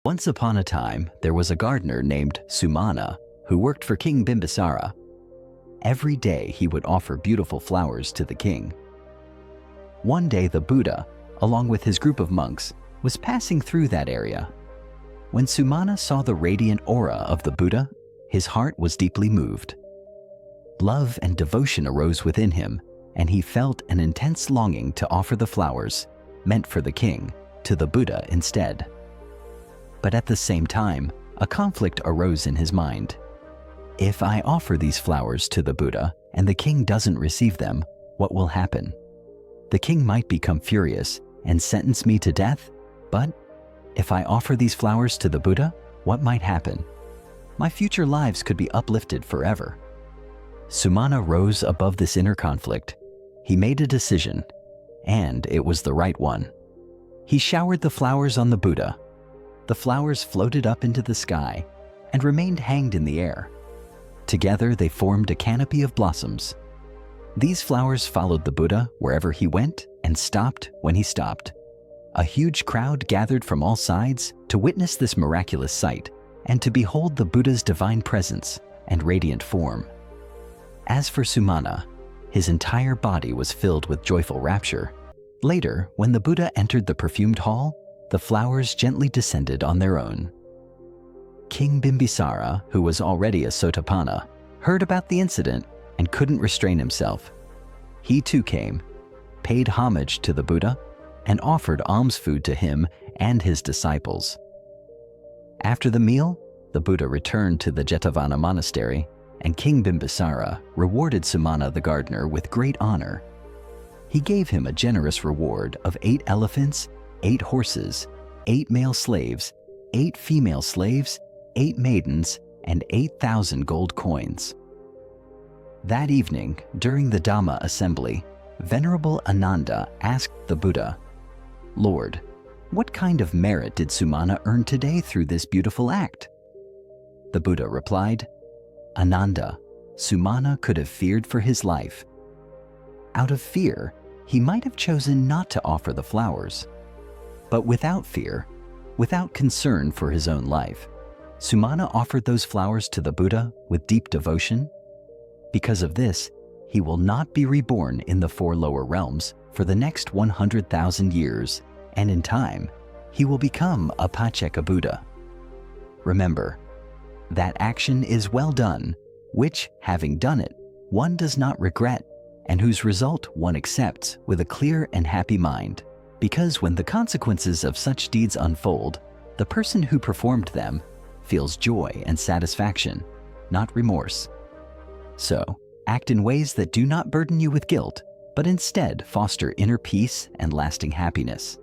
Once upon a time, there was a gardener named Sumana who worked for King Bimbisara. Every day he would offer beautiful flowers to the king. One day the Buddha, along with his group of monks, was passing through that area. When Sumana saw the radiant aura of the Buddha, his heart was deeply moved. Love and devotion arose within him, and he felt an intense longing to offer the flowers, meant for the king, to the Buddha instead. But at the same time, a conflict arose in his mind. If I offer these flowers to the Buddha and the king doesn't receive them, what will happen? The king might become furious and sentence me to death, but if I offer these flowers to the Buddha, what might happen? My future lives could be uplifted forever. Sumana rose above this inner conflict. He made a decision, and it was the right one. He showered the flowers on the Buddha. The flowers floated up into the sky and remained hanged in the air. Together they formed a canopy of blossoms. These flowers followed the Buddha wherever he went and stopped when he stopped. A huge crowd gathered from all sides to witness this miraculous sight and to behold the Buddha's divine presence and radiant form. As for Sumana, his entire body was filled with joyful rapture. Later, when the Buddha entered the perfumed hall, the flowers gently descended on their own. King Bimbisara, who was already a Sotapanna, heard about the incident and couldn't restrain himself. He too came, paid homage to the Buddha, and offered alms food to him and his disciples. After the meal, the Buddha returned to the Jetavana monastery, and King Bimbisara rewarded Sumana the Gardener with great honor. He gave him a generous reward of 8 elephants, 8 horses, 8 male slaves, 8 female slaves, 8 maidens, and 8,000 gold coins. That evening, during the Dhamma assembly, Venerable Ananda asked the Buddha, "Lord, what kind of merit did Sumana earn today through this beautiful act?" The Buddha replied, "Ananda, Sumana could have feared for his life. Out of fear, he might have chosen not to offer the flowers. But without fear, without concern for his own life, Sumana offered those flowers to the Buddha with deep devotion. Because of this, he will not be reborn in the 4 lower realms for the next 100,000 years, and in time, he will become a Pacceka Buddha. Remember, that action is well done, which, having done it, one does not regret, and whose result one accepts with a clear and happy mind. Because when the consequences of such deeds unfold, the person who performed them feels joy and satisfaction, not remorse. So, act in ways that do not burden you with guilt, but instead foster inner peace and lasting happiness.